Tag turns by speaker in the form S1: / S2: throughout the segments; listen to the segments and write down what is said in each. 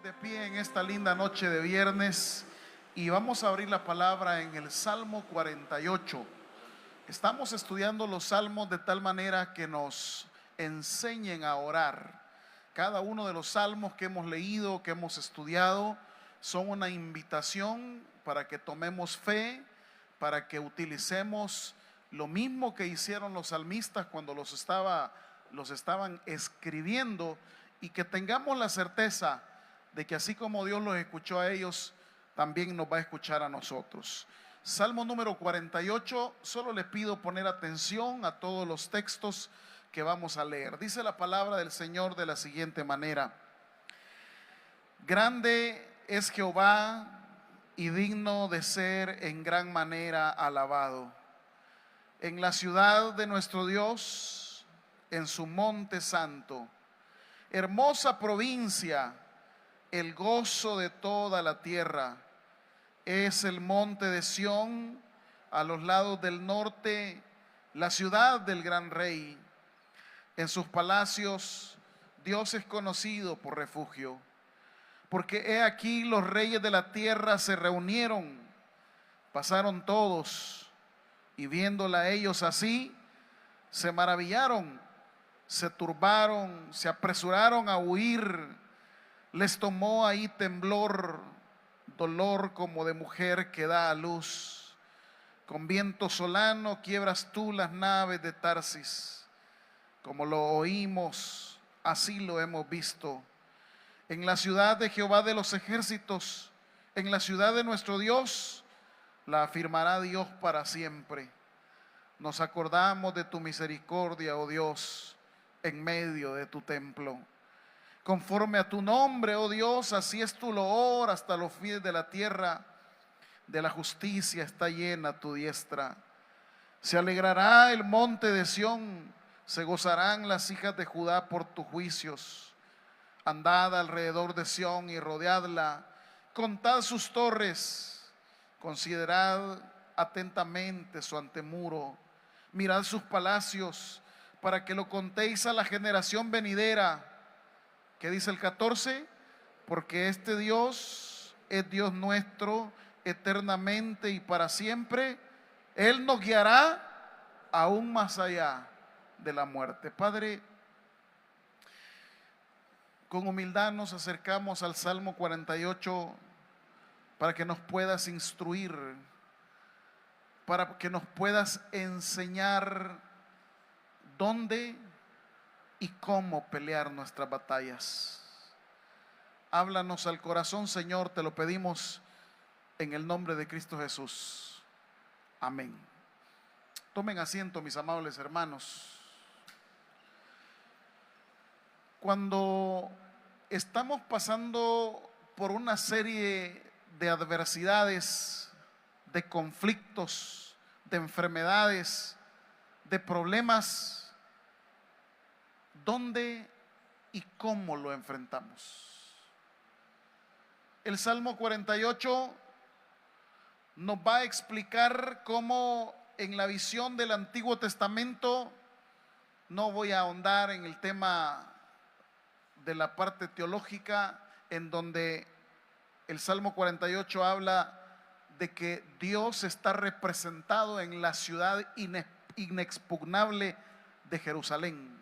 S1: De pie en esta linda noche de viernes y vamos a abrir la palabra en el Salmo 48. Estamos estudiando los salmos de tal manera que nos enseñen a orar. Cada uno de los salmos que hemos leído, que hemos estudiado, son una invitación para que tomemos fe, para que utilicemos lo mismo que hicieron los salmistas cuando los estaban escribiendo, y que tengamos la certeza de que así como Dios los escuchó a ellos, también nos va a escuchar a nosotros. Salmo número 48, solo le pido poner atención a todos los textos que vamos a leer. Dice la palabra del Señor de la siguiente manera: grande es Jehová y digno de ser en gran manera alabado. En la ciudad de nuestro Dios, en su monte santo. Hermosa provincia, el gozo de toda la tierra. Es el monte de Sión, a los lados del norte, la ciudad del gran rey. En sus palacios Dios es conocido por refugio. Porque he aquí los reyes de la tierra se reunieron, pasaron todos, y viéndola ellos así, se maravillaron, se turbaron, se apresuraron a huir. Les tomó ahí temblor, dolor como de mujer que da a luz. Con viento solano quiebras tú las naves de Tarsis. Como lo oímos, así lo hemos visto. En la ciudad de Jehová de los ejércitos, en la ciudad de nuestro Dios, la afirmará Dios para siempre. Nos acordamos de tu misericordia, oh Dios, en medio de tu templo. Conforme a tu nombre, oh Dios, así es tu loor hasta los fines de la tierra. De la justicia está llena tu diestra. Se alegrará el monte de Sión, se gozarán las hijas de Judá por tus juicios. Andad alrededor de Sión y rodeadla, contad sus torres, considerad atentamente su antemuro, mirad sus palacios, para que lo contéis a la generación venidera. ¿Qué dice el 14? Porque este Dios es Dios nuestro eternamente y para siempre. Él nos guiará aún más allá de la muerte. Padre, con humildad nos acercamos al Salmo 48 para que nos puedas instruir, para que nos puedas enseñar dónde y cómo pelear nuestras batallas. Háblanos al corazón, Señor, te lo pedimos en el nombre de Cristo Jesús. Amén. Tomen asiento, mis amables hermanos. Cuando estamos pasando por una serie de adversidades, de conflictos, de enfermedades, de problemas, ¿dónde y cómo lo enfrentamos? El Salmo 48 nos va a explicar cómo en la visión del Antiguo Testamento, no voy a ahondar en el tema de la parte teológica, en donde el Salmo 48 habla de que Dios está representado en la ciudad inexpugnable de Jerusalén.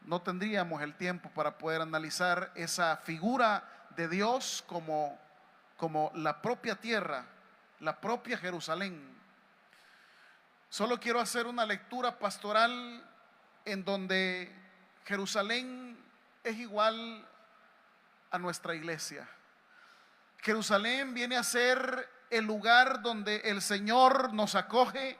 S1: No tendríamos el tiempo para poder analizar esa figura de Dios como la propia tierra, la propia Jerusalén. Solo quiero hacer una lectura pastoral en donde Jerusalén es igual a nuestra iglesia. Jerusalén viene a ser el lugar donde el Señor nos acoge,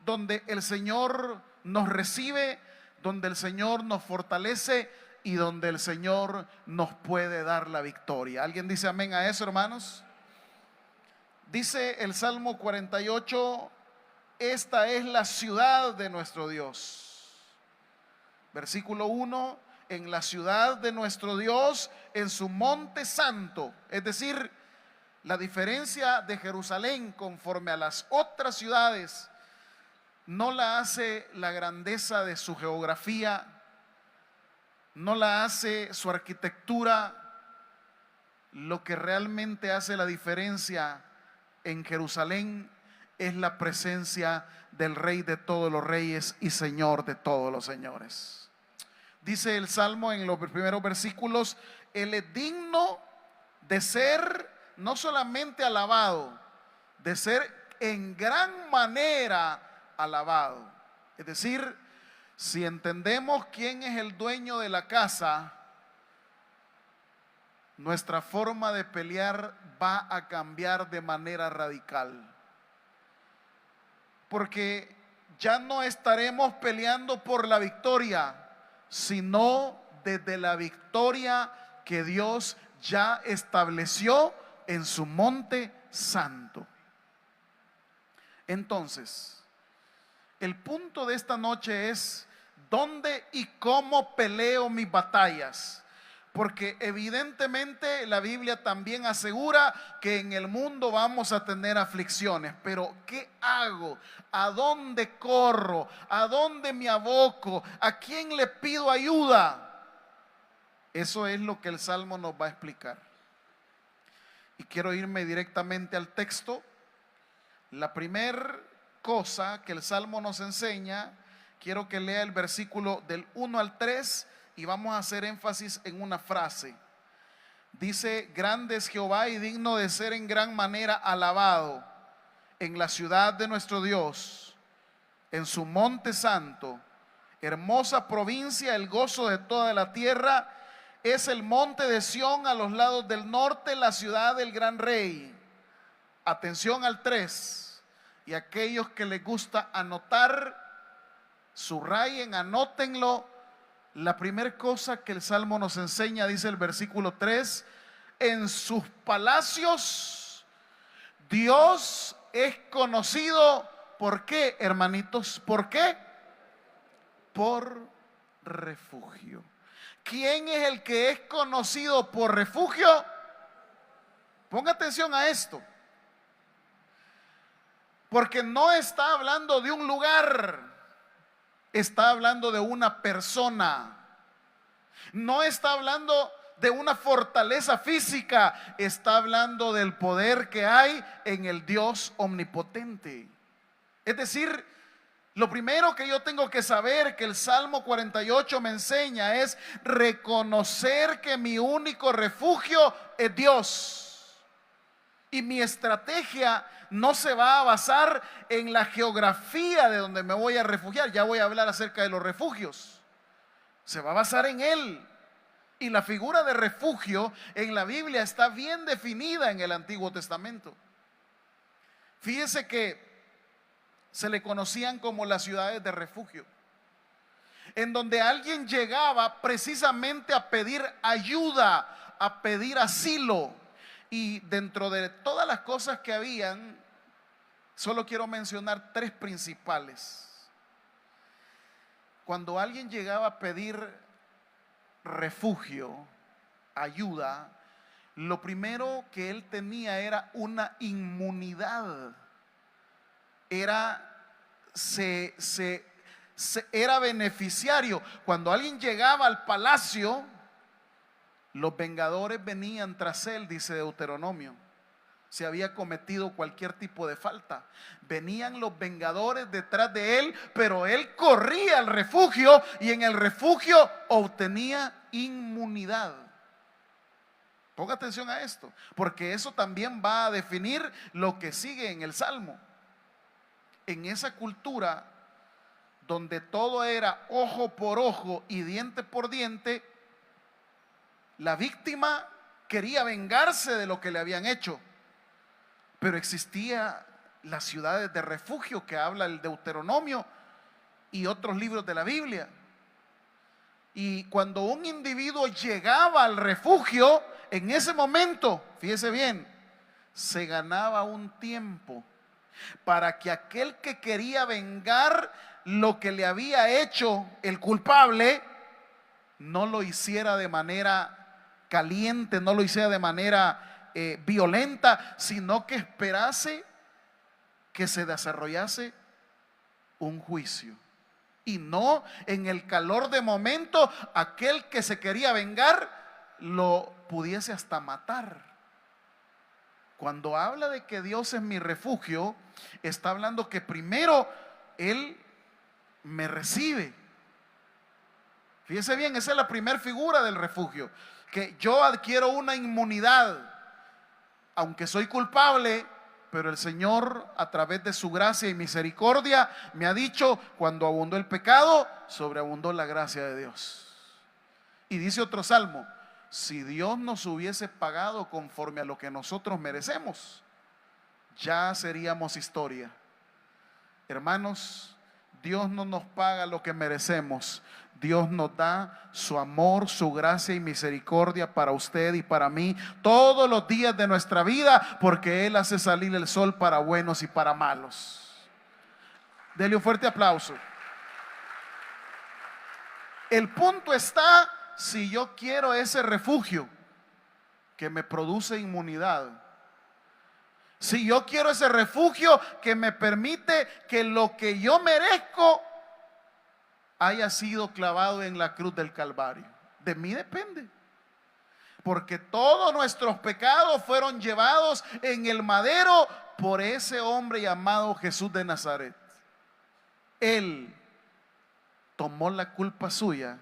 S1: donde el Señor nos recibe, donde el Señor nos fortalece y donde el Señor nos puede dar la victoria. ¿Alguien dice amén a eso, hermanos? Dice el Salmo 48, esta es la ciudad de nuestro Dios. Versículo 1, en la ciudad de nuestro Dios, en su monte santo. Es decir, la diferencia de Jerusalén conforme a las otras ciudades no la hace la grandeza de su geografía, no la hace su arquitectura. Lo que realmente hace la diferencia en Jerusalén es la presencia del Rey de todos los reyes y Señor de todos los señores. Dice el Salmo en los primeros versículos: Él es digno de ser no solamente alabado, de ser en gran manera alabado. Es decir, si entendemos quién es el dueño de la casa, nuestra forma de pelear va a cambiar de manera radical. Porque ya no estaremos peleando por la victoria, sino desde la victoria que Dios ya estableció en su monte santo. Entonces, el punto de esta noche es: ¿dónde y cómo peleo mis batallas? Porque evidentemente la Biblia también asegura que en el mundo vamos a tener aflicciones. Pero ¿qué hago? ¿A dónde corro? ¿A dónde me aboco? ¿A quién le pido ayuda? Eso es lo que el Salmo nos va a explicar. Y quiero irme directamente al texto. La primera cosa que el Salmo nos enseña, quiero que lea el versículo del 1 al 3 y vamos a hacer énfasis en una frase. Dice: grande es Jehová y digno de ser en gran manera alabado en la ciudad de nuestro Dios, en su monte santo. Hermosa provincia, el gozo de toda la tierra, es el monte de Sión a los lados del norte, la ciudad del gran rey. Atención al 3. Y aquellos que les gusta anotar, subrayen, anótenlo. La primera cosa que el Salmo nos enseña, dice el versículo 3: en sus palacios Dios es conocido. ¿Por qué, hermanitos? ¿Por qué? Por refugio. ¿Quién es el que es conocido por refugio? Ponga atención a esto, porque no está hablando de un lugar, está hablando de una persona. No está hablando de una fortaleza física, está hablando del poder que hay en el Dios omnipotente. Es decir, lo primero que yo tengo que saber, que el Salmo 48 me enseña, es reconocer que mi único refugio es Dios. Y mi estrategia no se va a basar en la geografía de donde me voy a refugiar. Ya voy a hablar acerca de los refugios. Se va a basar en Él. Y la figura de refugio en la Biblia está bien definida en el Antiguo Testamento. Fíjese que se le conocían como las ciudades de refugio, en donde alguien llegaba precisamente a pedir ayuda, a pedir asilo. Y dentro de todas las cosas que habían, solo quiero mencionar 3 principales. Cuando alguien llegaba a pedir refugio, ayuda, lo primero que él tenía era una inmunidad. Era beneficiario. Cuando alguien llegaba al palacio, los vengadores venían tras él, dice Deuteronomio. Si había cometido cualquier tipo de falta, venían los vengadores detrás de él, pero él corría al refugio y en el refugio obtenía inmunidad. Ponga atención a esto, porque eso también va a definir lo que sigue en el Salmo. En esa cultura donde todo era ojo por ojo y diente por diente, la víctima quería vengarse de lo que le habían hecho. Pero existía las ciudades de refugio que habla el Deuteronomio y otros libros de la Biblia. Y cuando un individuo llegaba al refugio, en ese momento, fíjese bien, se ganaba un tiempo para que aquel que quería vengar lo que le había hecho el culpable no lo hiciera de manera caliente, no lo hiciera de manera violenta, sino que esperase que se desarrollase un juicio. y no en el calor de momento aquel que se quería vengar lo pudiese hasta matar. Cuando habla de que Dios es mi refugio, está hablando que primero Él me recibe. Fíjese bien, esa es la primera figura del refugio, que yo adquiero una inmunidad, aunque soy culpable, pero el Señor a través de su gracia y misericordia me ha dicho: cuando abundó el pecado, sobreabundó la gracia de Dios. Y dice otro salmo: si Dios nos hubiese pagado conforme a lo que nosotros merecemos, ya seríamos historia. Hermanos, Dios no nos paga lo que merecemos. Dios nos da su amor, su gracia y misericordia para usted y para mí todos los días de nuestra vida, porque Él hace salir el sol para buenos y para malos. Dele un fuerte aplauso. El punto está si yo quiero ese refugio que me produce inmunidad. Si yo quiero ese refugio que me permite que lo que yo merezco haya sido clavado en la cruz del Calvario. De mí depende, porque todos nuestros pecados fueron llevados en el madero por ese hombre llamado Jesús de Nazaret. Él tomó la culpa suya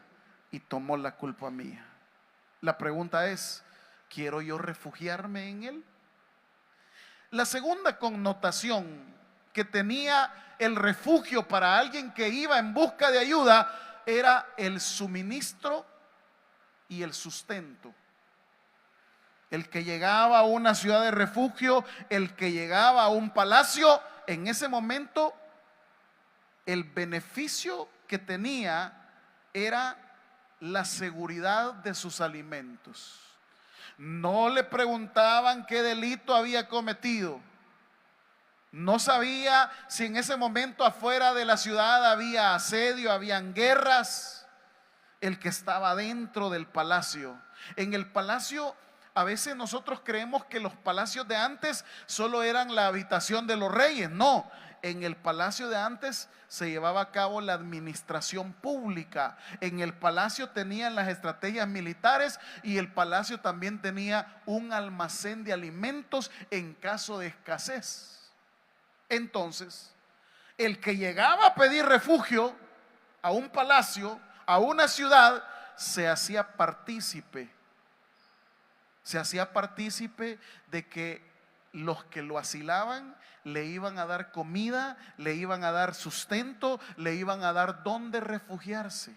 S1: y tomó la culpa mía. La pregunta es: ¿quiero yo refugiarme en Él? La segunda connotación que tenía el refugio para alguien que iba en busca de ayuda era el suministro y el sustento. El que llegaba a una ciudad de refugio, el que llegaba a un palacio, en ese momento el beneficio que tenía era la seguridad de sus alimentos. No le preguntaban qué delito había cometido. No sabía si en ese momento afuera de la ciudad había asedio, habían guerras. El que estaba dentro del palacio. En el palacio, a veces nosotros creemos que los palacios de antes solo eran la habitación de los reyes. No, en el palacio de antes se llevaba a cabo la administración pública. En el palacio tenían las estrategias militares y el palacio también tenía un almacén de alimentos en caso de escasez. Entonces, el que llegaba a pedir refugio a un palacio, a una ciudad, se hacía partícipe de que los que lo asilaban le iban a dar comida, le iban a dar sustento, le iban a dar dónde refugiarse.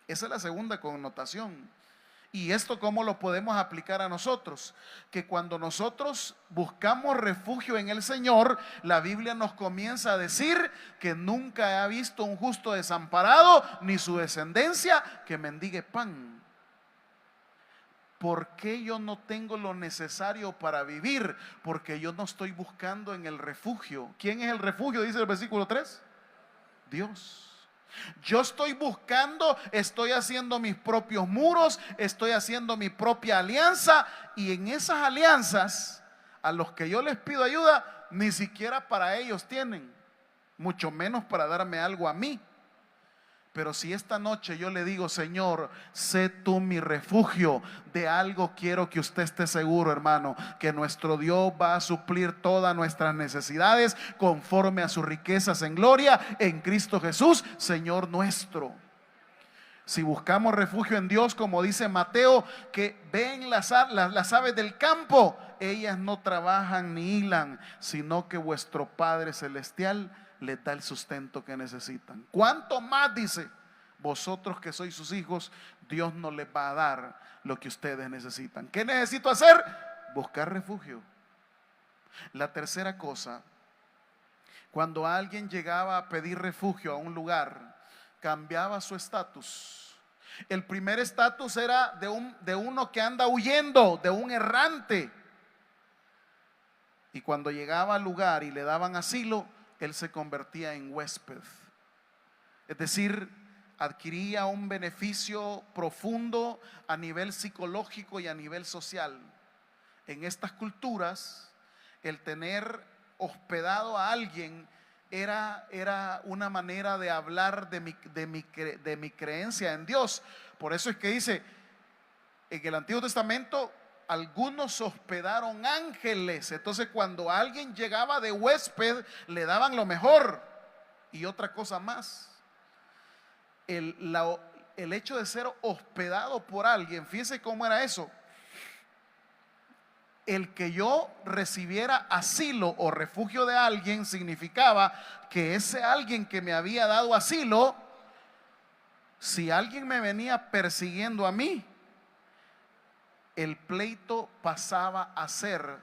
S1: Esa es la segunda connotación. ¿Y esto cómo lo podemos aplicar a nosotros? Que cuando nosotros buscamos refugio en el Señor, la Biblia nos comienza a decir que nunca ha visto un justo desamparado, ni su descendencia que mendigue pan. ¿Por qué yo no tengo lo necesario para vivir? Porque yo no estoy buscando en el refugio. ¿Quién es el refugio? Dice el versículo 3. Dios. Yo estoy buscando, estoy haciendo mis propios muros, estoy haciendo mi propia alianza, y en esas alianzas a los que yo les pido ayuda, ni siquiera para ellos tienen, mucho menos para darme algo a mí. Pero si esta noche yo le digo: Señor, sé tú mi refugio, de algo quiero que usted esté seguro, hermano, que nuestro Dios va a suplir todas nuestras necesidades conforme a sus riquezas en gloria en Cristo Jesús, Señor nuestro. Si buscamos refugio en Dios, como dice Mateo, que ven las aves del campo, ellas no trabajan ni hilan, sino que vuestro Padre Celestial les da el sustento que necesitan. ¿Cuánto más, dice, vosotros que sois sus hijos, Dios no les va a dar lo que ustedes necesitan? ¿Qué necesito hacer? Buscar refugio. La tercera cosa, cuando alguien llegaba a pedir refugio a un lugar, cambiaba su estatus. El primer estatus era de uno que anda huyendo, de un errante. Y cuando llegaba al lugar y le daban asilo, él se convertía en huésped. Es decir, adquiría un beneficio profundo a nivel psicológico y a nivel social. En estas culturas, el tener hospedado a alguien era una manera de hablar de mi creencia en Dios. Por eso es que dice, en el Antiguo Testamento, algunos hospedaron ángeles. Entonces cuando alguien llegaba de huésped, le daban lo mejor. Y otra cosa más, el hecho de ser hospedado por alguien, fíjese cómo era eso. El que yo recibiera asilo o refugio de alguien significaba que ese alguien que me había dado asilo, si alguien me venía persiguiendo a mí, el pleito pasaba a ser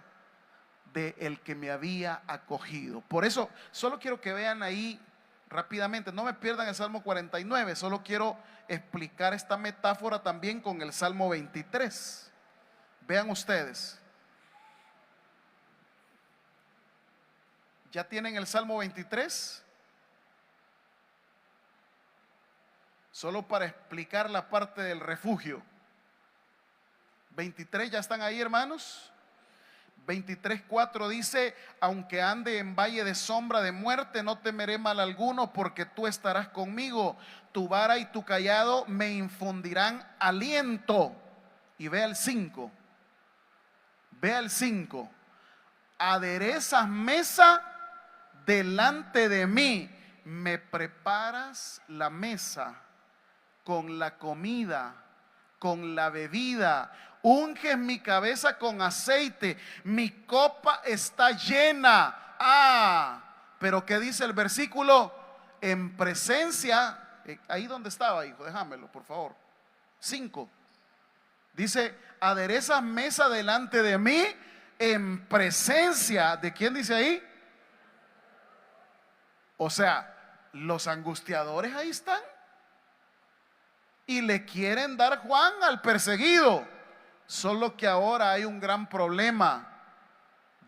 S1: de el que me había acogido. Por eso, solo quiero que vean ahí rápidamente, no me pierdan el Salmo 49, solo quiero explicar esta metáfora también con el Salmo 23. Vean ustedes. ¿Ya tienen el Salmo 23? Solo para explicar la parte del refugio. 23, ¿ya están ahí, hermanos? 23:4 dice: aunque ande en valle de sombra de muerte, no temeré mal alguno, porque tú estarás conmigo. Tu vara y tu cayado me infundirán aliento. Y vea el 5. Vea el 5. Aderezas mesa delante de mí, me preparas la mesa con la comida, con la bebida, unges mi cabeza con aceite, mi copa está llena. Pero ¿qué dice el versículo? En presencia, ahí donde estaba, hijo, déjamelo por favor. 5. Dice: aderezas mesa delante de mí, en presencia ¿de quién dice ahí? O sea, los angustiadores ahí están y le quieren dar Juan al perseguido. Solo que ahora hay un gran problema.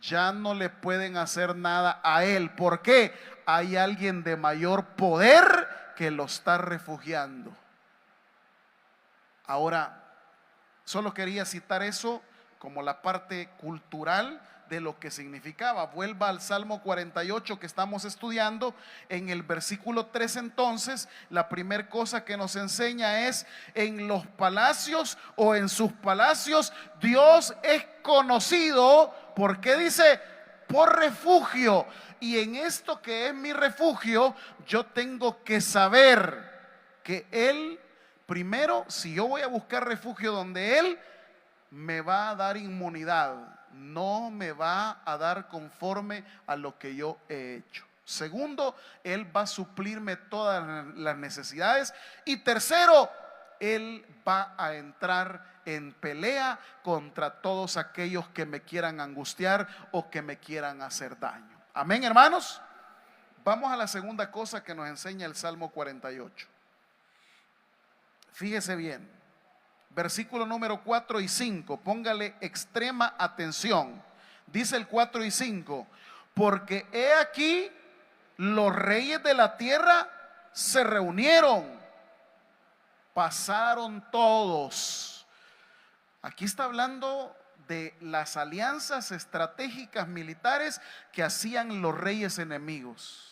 S1: Ya no le pueden hacer nada a él. ¿Por qué? Hay alguien de mayor poder que lo está refugiando. Ahora, solo quería citar eso como la parte cultural de lo que significaba. Vuelva al Salmo 48 que estamos estudiando. En el versículo 3 entonces, la primera cosa que nos enseña es: en los palacios o en sus palacios Dios es conocido. ¿Por qué dice? Por refugio. Y en esto que es mi refugio, yo tengo que saber que Él, primero, si yo voy a buscar refugio donde Él, me va a dar inmunidad, no me va a dar conforme a lo que yo he hecho. Segundo, Él va a suplirme todas las necesidades. Y tercero, Él va a entrar en pelea contra todos aquellos que me quieran angustiar o que me quieran hacer daño. Amén, hermanos. Vamos a la segunda cosa que nos enseña el Salmo 48. Fíjese bien. Versículo número 4 y 5, póngale extrema atención. Dice el 4 y 5: porque he aquí los reyes de la tierra se reunieron, pasaron todos. Aquí está hablando de las alianzas estratégicas militares que hacían los reyes enemigos.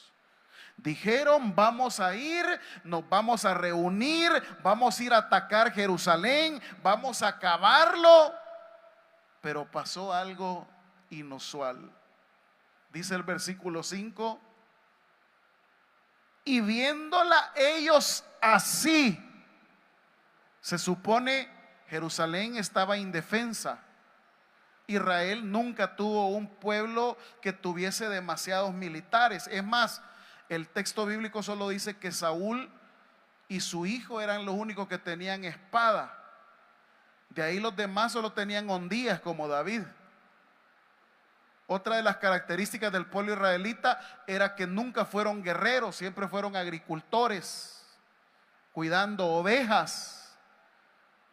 S1: Dijeron: vamos a ir, nos vamos a reunir, vamos a ir a atacar Jerusalén, vamos a acabarlo. Pero pasó algo inusual. Dice el versículo 5: y viéndola ellos así, se supone Jerusalén estaba indefensa. Israel nunca tuvo un pueblo que tuviese demasiados militares. Es más, el texto bíblico solo dice que Saúl y su hijo eran los únicos que tenían espada. De ahí los demás solo tenían hondías, como David. Otra de las características del pueblo israelita era que nunca fueron guerreros, siempre fueron agricultores, cuidando ovejas.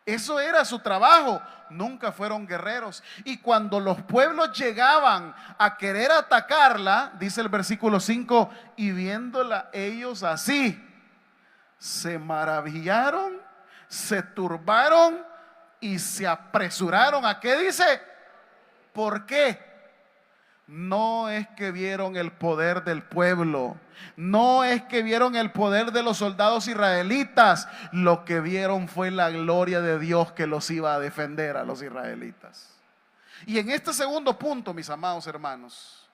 S1: Eso era su trabajo, nunca fueron guerreros. Y cuando los pueblos llegaban a querer atacarla, dice el versículo 5, y viéndola ellos así, se maravillaron, se turbaron y se apresuraron. ¿A qué dice? ¿Por qué? No es que vieron el poder del pueblo, no es que vieron el poder de los soldados israelitas, lo que vieron fue la gloria de Dios que los iba a defender a los israelitas. Y en este segundo punto, mis amados hermanos,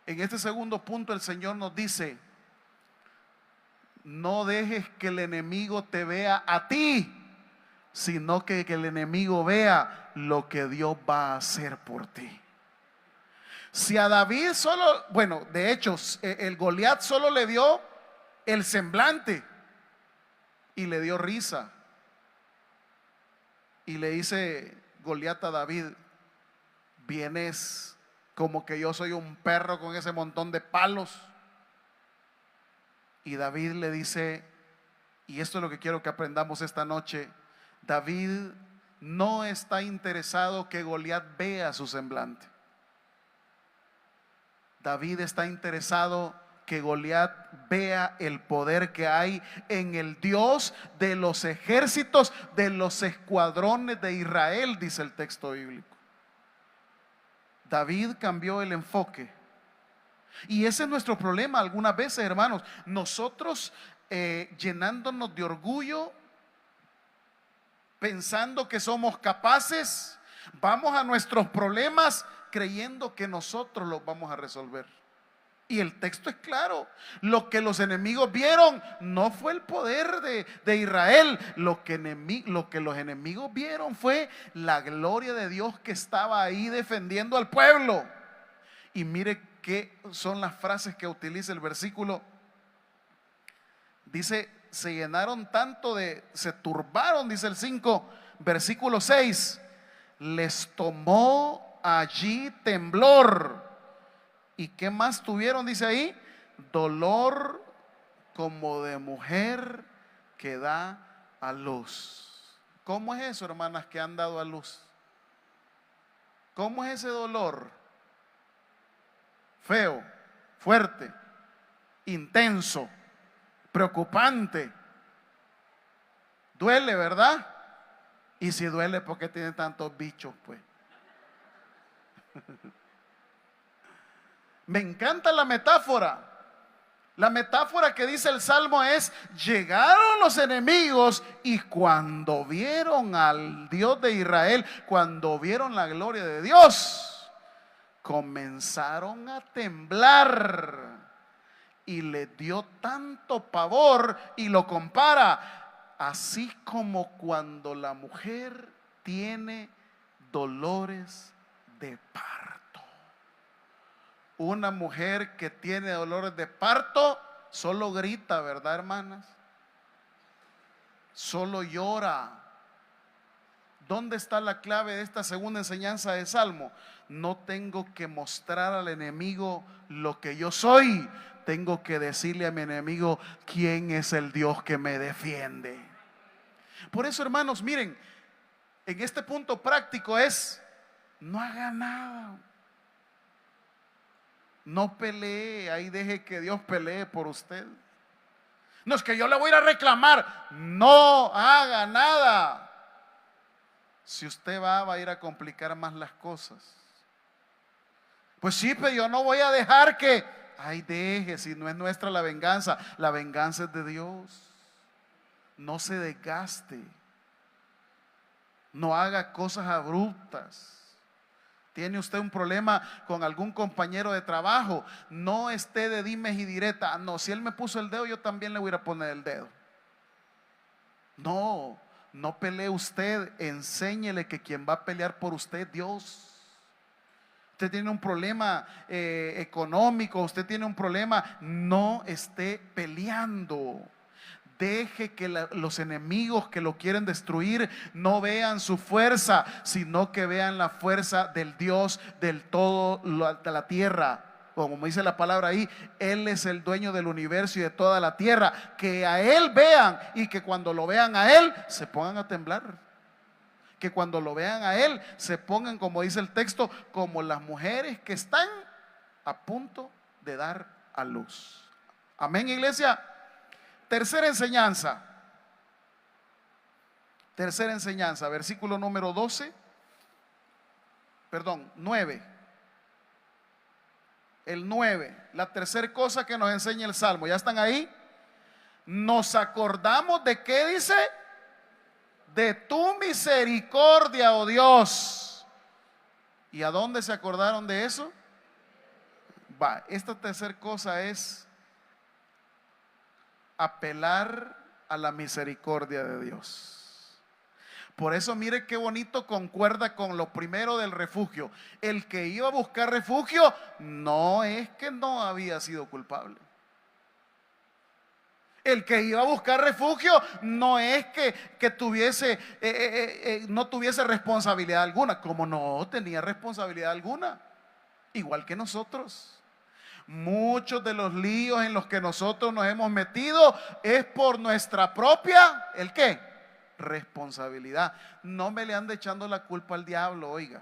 S1: en este segundo punto el Señor nos dice: no dejes que el enemigo te vea a ti, sino que el enemigo vea lo que Dios va a hacer por ti. Si a David solo, bueno, de hecho, el Goliat solo le dio el semblante y le dio risa. Y le dice Goliat a David: vienes como que yo soy un perro con ese montón de palos. Y David le dice, y esto es lo que quiero que aprendamos esta noche: David no está interesado que Goliat vea su semblante. David está interesado que Goliat vea el poder que hay en el Dios de los ejércitos, de los escuadrones de Israel, dice el texto bíblico. David cambió el enfoque. Y ese es nuestro problema algunas veces, hermanos. Nosotros llenándonos de orgullo, pensando que somos capaces, vamos a nuestros problemas creyendo que nosotros los vamos a resolver. Y el texto es claro: lo que los enemigos vieron no fue el poder de Israel, lo que los enemigos vieron fue la gloria de Dios que estaba ahí defendiendo al pueblo. Y mire qué son las frases que utiliza el versículo. Dice: se llenaron tanto se turbaron, dice el 5, versículo 6, les tomó allí temblor. ¿Y qué más tuvieron? Dice ahí: dolor como de mujer que da a luz. ¿Cómo es eso, hermanas, que han dado a luz? ¿Cómo es ese dolor? Feo, fuerte, intenso, preocupante. Duele, ¿verdad? Y si duele, ¿por qué tiene tantos bichos, pues? Me encanta la metáfora. La metáfora que dice el Salmo es: llegaron los enemigos y cuando vieron al Dios de Israel, cuando vieron la gloria de Dios, comenzaron a temblar. Y le dio tanto pavor, y lo compara: así como cuando la mujer tiene dolores de parto. Una mujer que tiene dolores de parto solo grita, ¿verdad, hermanas? Solo llora. ¿Dónde está la clave de esta segunda enseñanza de Salmo? No tengo que mostrar al enemigo lo que yo soy, tengo que decirle a mi enemigo quién es el Dios que me defiende. Por eso, hermanos, miren, en este punto práctico es: no haga nada. No pelee, ahí deje que Dios pelee por usted. No es que yo le voy a ir a reclamar. No haga nada. Si usted va a ir a complicar más las cosas. Pues sí, pero yo no voy a dejar que... Ay, deje, si no es nuestra la venganza es de Dios. No se desgaste. No haga cosas abruptas. ¿Tiene usted un problema con algún compañero de trabajo? No esté de dimes y diretas. No, si él me puso el dedo, yo también le voy a poner el dedo. No, no pelee usted. Enséñele que quien va a pelear por usted es Dios. Usted tiene un problema económico, usted tiene un problema, no esté peleando. Deje que los enemigos que lo quieren destruir no vean su fuerza, sino que vean la fuerza del Dios del todo de la tierra. Como dice la palabra ahí, Él es el dueño del universo y de toda la tierra. Que a Él vean, y que cuando lo vean a Él se pongan a temblar. Que cuando lo vean a Él se pongan, como dice el texto, como las mujeres que están a punto de dar a luz. Amén, iglesia. Tercera enseñanza, versículo número 9. el 9, la tercera cosa que nos enseña el Salmo. ¿Ya están ahí? Nos acordamos de qué dice, de tu misericordia, oh Dios. ¿Y a dónde se acordaron de eso? Va, esta tercera cosa es apelar a la misericordia de Dios. Por eso mire qué bonito concuerda con lo primero del refugio. El que iba a buscar refugio no es que no había sido culpable. El que iba a buscar refugio no es que tuviese, no tuviese responsabilidad alguna, como no tenía responsabilidad alguna, igual que nosotros. Muchos de los líos en los que nosotros nos hemos metido es por nuestra propia, ¿el qué? Responsabilidad. No me le ande echando la culpa al diablo, oiga,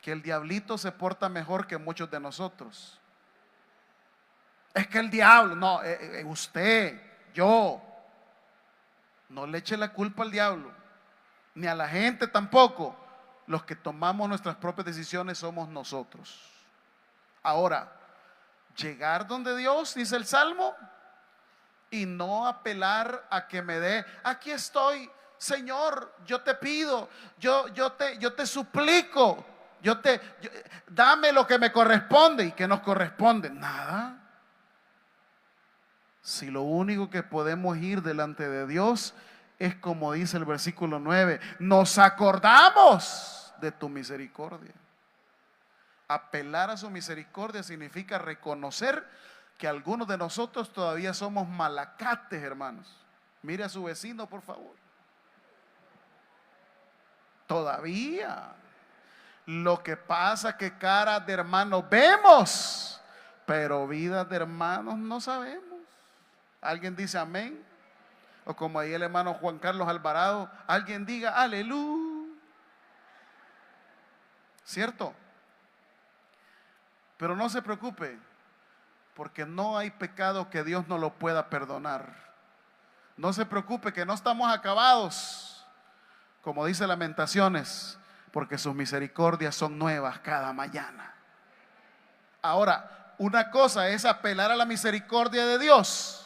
S1: que el diablito se porta mejor que muchos de nosotros. Es que el diablo, no, usted, yo, no le eche la culpa al diablo, ni a la gente tampoco. Los que tomamos nuestras propias decisiones somos nosotros. Ahora, llegar donde Dios, dice el Salmo, y no apelar a que me dé, aquí estoy, Señor, yo te pido, yo te suplico, dame lo que me corresponde. ¿Y qué nos corresponde? Nada. Si lo único que podemos ir delante de Dios es como dice el versículo 9, nos acordamos de tu misericordia. Apelar a su misericordia significa reconocer que algunos de nosotros todavía somos malacates, hermanos. Mire a su vecino, por favor. Todavía. Lo que pasa que caras de hermanos vemos, pero vidas de hermanos no sabemos. ¿Alguien dice amén? O como ahí el hermano Juan Carlos Alvarado, alguien diga aleluya. ¿Cierto? Pero no se preocupe, porque no hay pecado que Dios no lo pueda perdonar. No se preocupe que no estamos acabados, como dice Lamentaciones, porque sus misericordias son nuevas cada mañana. Ahora, una cosa es apelar a la misericordia de Dios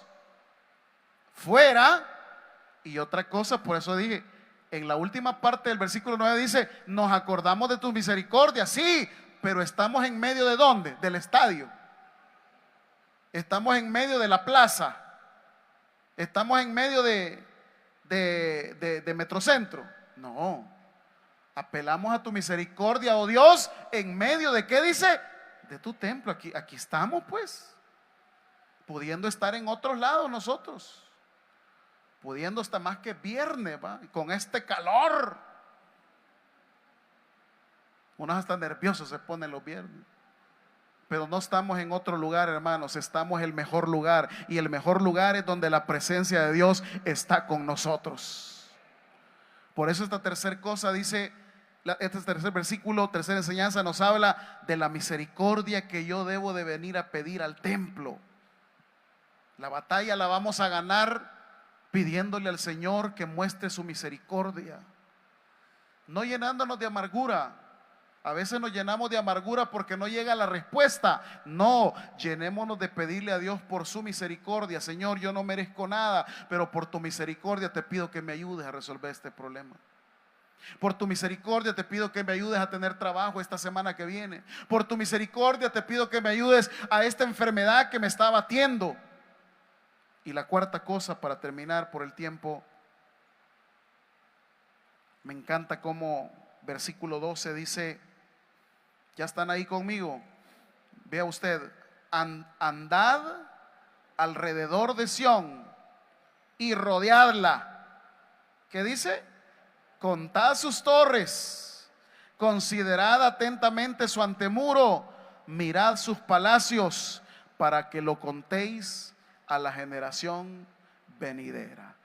S1: fuera, y otra cosa, por eso dije, en la última parte del versículo 9 dice, nos acordamos de tu misericordia, sí, pero estamos en medio de ¿dónde? Del estadio. Estamos en medio de la plaza. Estamos en medio de Metrocentro. No, apelamos a tu misericordia, oh Dios, en medio de ¿qué dice? De tu templo. Aquí estamos pues, pudiendo estar en otros lados nosotros, pudiendo estar más que viernes, ¿va? Con este calor, unos hasta nerviosos se ponen los viernes. Pero no estamos en otro lugar, hermanos, estamos en el mejor lugar. Y el mejor lugar es donde la presencia de Dios está con nosotros. Por eso esta tercera cosa dice, este tercer versículo, tercera enseñanza nos habla de la misericordia que yo debo de venir a pedir al templo. La batalla la vamos a ganar pidiéndole al Señor que muestre su misericordia, no llenándonos de amargura. A veces nos llenamos de amargura porque no llega la respuesta. No, llenémonos de pedirle a Dios por su misericordia. Señor, yo no merezco nada, pero por tu misericordia te pido que me ayudes a resolver este problema. Por tu misericordia te pido que me ayudes a tener trabajo esta semana que viene. Por tu misericordia te pido que me ayudes a esta enfermedad que me está abatiendo. Y la cuarta cosa, para terminar por el tiempo, me encanta cómo versículo 12 dice, ya están ahí conmigo, vea usted, andad alrededor de Sión y rodeadla. ¿Qué dice? Contad sus torres, considerad atentamente su antemuro, mirad sus palacios, para que lo contéis a la generación venidera.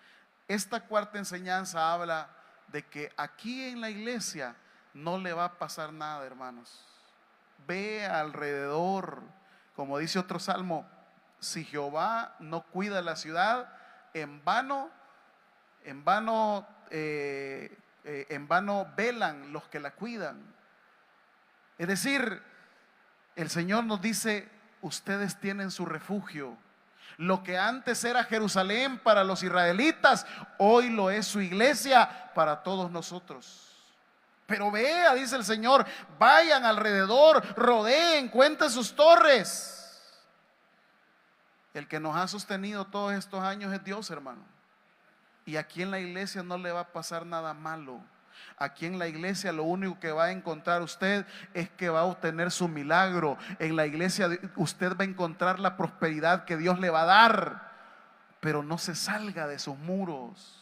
S1: Esta cuarta enseñanza habla de que aquí en la iglesia no le va a pasar nada, hermanos. Ve alrededor, como dice otro salmo, si Jehová no cuida la ciudad, en vano velan los que la cuidan. Es decir, El Señor nos dice, ustedes tienen su refugio. Lo que antes era Jerusalén para los israelitas, hoy lo es su iglesia para todos nosotros. Pero vea, dice el Señor, vayan alrededor, rodeen, cuenten sus torres. El que nos ha sostenido todos estos años es Dios, hermano. Y aquí en la iglesia no le va a pasar nada malo. Aquí en la iglesia lo único que va a encontrar usted es que va a obtener su milagro. En la iglesia usted va a encontrar la prosperidad que Dios le va a dar. Pero no se salga de sus muros.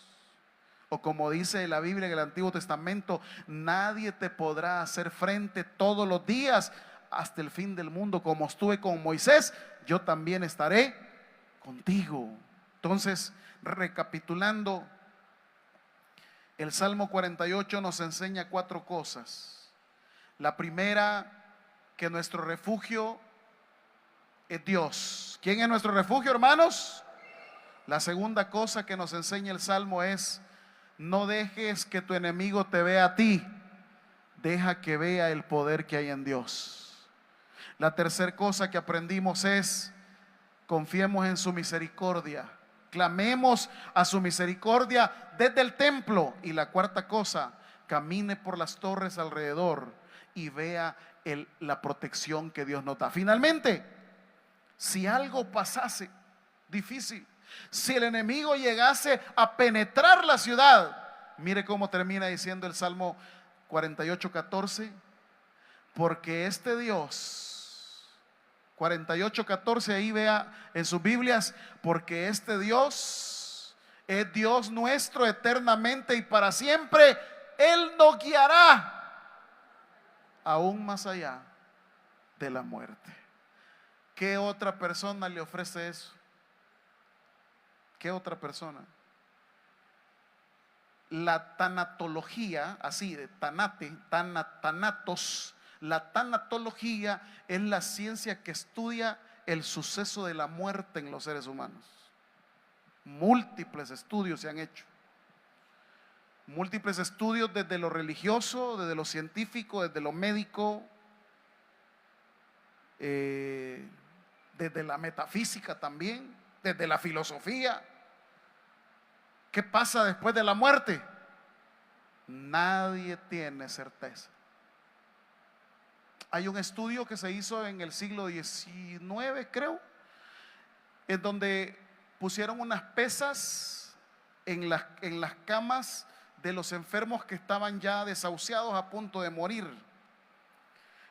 S1: O como dice la Biblia en el Antiguo Testamento, nadie te podrá hacer frente todos los días hasta el fin del mundo. Como estuve con Moisés, yo también estaré contigo. Entonces, recapitulando, el Salmo 48 nos enseña 4 cosas. La primera, que nuestro refugio es Dios. ¿Quién es nuestro refugio, hermanos? La segunda cosa que nos enseña el Salmo es: no dejes que tu enemigo te vea a ti, deja que vea el poder que hay en Dios. La tercera cosa que aprendimos es: confiemos en su misericordia. Clamemos a su misericordia desde el templo. Y la cuarta cosa, camine por las torres alrededor y vea la protección que Dios nos da. Finalmente, si algo pasase difícil, si el enemigo llegase a penetrar la ciudad, mire cómo termina diciendo el Salmo 48:14, porque este Dios, 48:14, ahí vea en sus Biblias, porque este Dios es Dios nuestro eternamente y para siempre. Él nos guiará aún más allá de la muerte. ¿Qué otra persona le ofrece eso? ¿Qué otra persona? La tanatología, así de tanatos. La tanatología es la ciencia que estudia el suceso de la muerte en los seres humanos. Múltiples estudios se han hecho. Múltiples estudios desde lo religioso, desde lo científico, desde lo médico, desde la metafísica también, desde la filosofía. ¿Qué pasa después de la muerte? Nadie tiene certeza. Hay un estudio que se hizo en el siglo XIX, creo, en donde pusieron unas pesas en las camas de los enfermos que estaban ya desahuciados a punto de morir,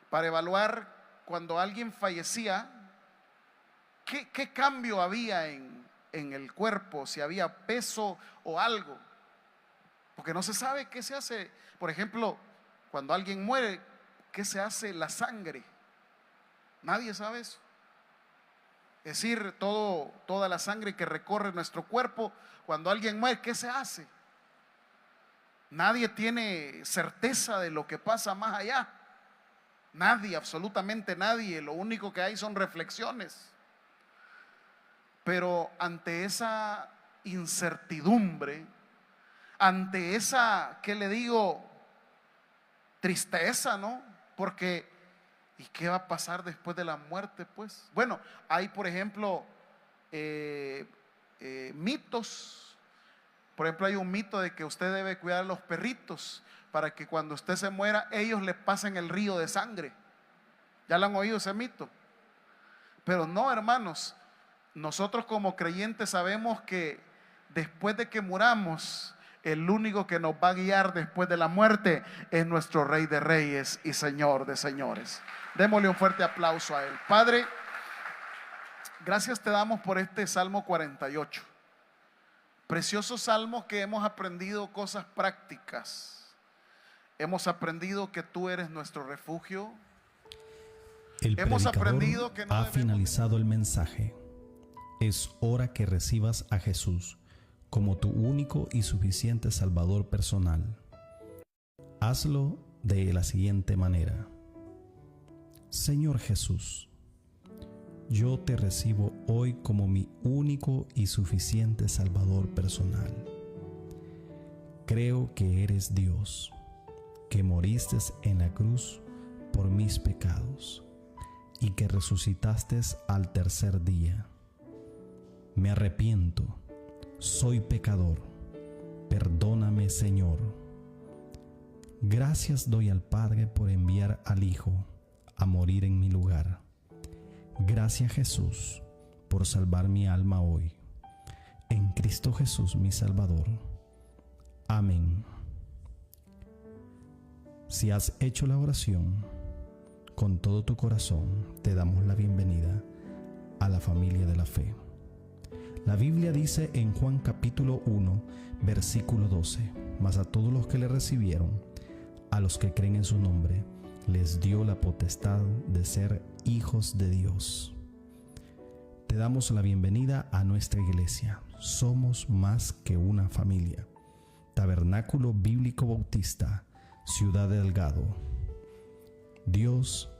S1: para evaluar cuando alguien fallecía, qué cambio había en el cuerpo, si había peso o algo, porque no se sabe qué se hace. Por ejemplo, cuando alguien muere, ¿qué se hace la sangre? Nadie sabe eso. Es decir, toda la sangre que recorre nuestro cuerpo, cuando alguien muere, ¿qué se hace? Nadie tiene certeza de lo que pasa más allá. Nadie, absolutamente nadie. Lo único que hay son reflexiones. Pero ante esa incertidumbre, ante esa, ¿qué le digo?, tristeza, ¿no? Porque, ¿y qué va a pasar después de la muerte? Pues, bueno, hay, por ejemplo, mitos. Por ejemplo, hay un mito de que usted debe cuidar a los perritos para que cuando usted se muera, ellos le pasen el río de sangre. ¿Ya lo han oído ese mito? Pero no, hermanos, nosotros como creyentes sabemos que después de que muramos, el único que nos va a guiar después de la muerte es nuestro Rey de Reyes y Señor de Señores. Démosle un fuerte aplauso a Él. Padre, gracias te damos por este Salmo 48. Precioso salmo que hemos aprendido cosas prácticas. Hemos aprendido que tú eres nuestro refugio. Hemos aprendido que no
S2: ha finalizado el mensaje. Es hora que recibas a Jesús como tu único y suficiente Salvador personal. Hazlo de la siguiente manera. Señor Jesús, yo te recibo hoy como mi único y suficiente Salvador personal. Creo que eres Dios, que moriste en la cruz por mis pecados y que resucitaste al tercer día. Me arrepiento, soy pecador, perdóname, Señor. Gracias doy al Padre por enviar al Hijo a morir en mi lugar. Gracias, Jesús, por salvar mi alma hoy. En Cristo Jesús, mi Salvador. Amén. Si has hecho la oración con todo tu corazón, te damos la bienvenida a la familia de la fe. La Biblia dice en Juan capítulo 1, versículo 12: mas a todos los que le recibieron, a los que creen en su nombre, les dio la potestad de ser hijos de Dios. Te damos la bienvenida a nuestra iglesia. Somos más que una familia. Tabernáculo Bíblico Bautista, Ciudad Delgado. Dios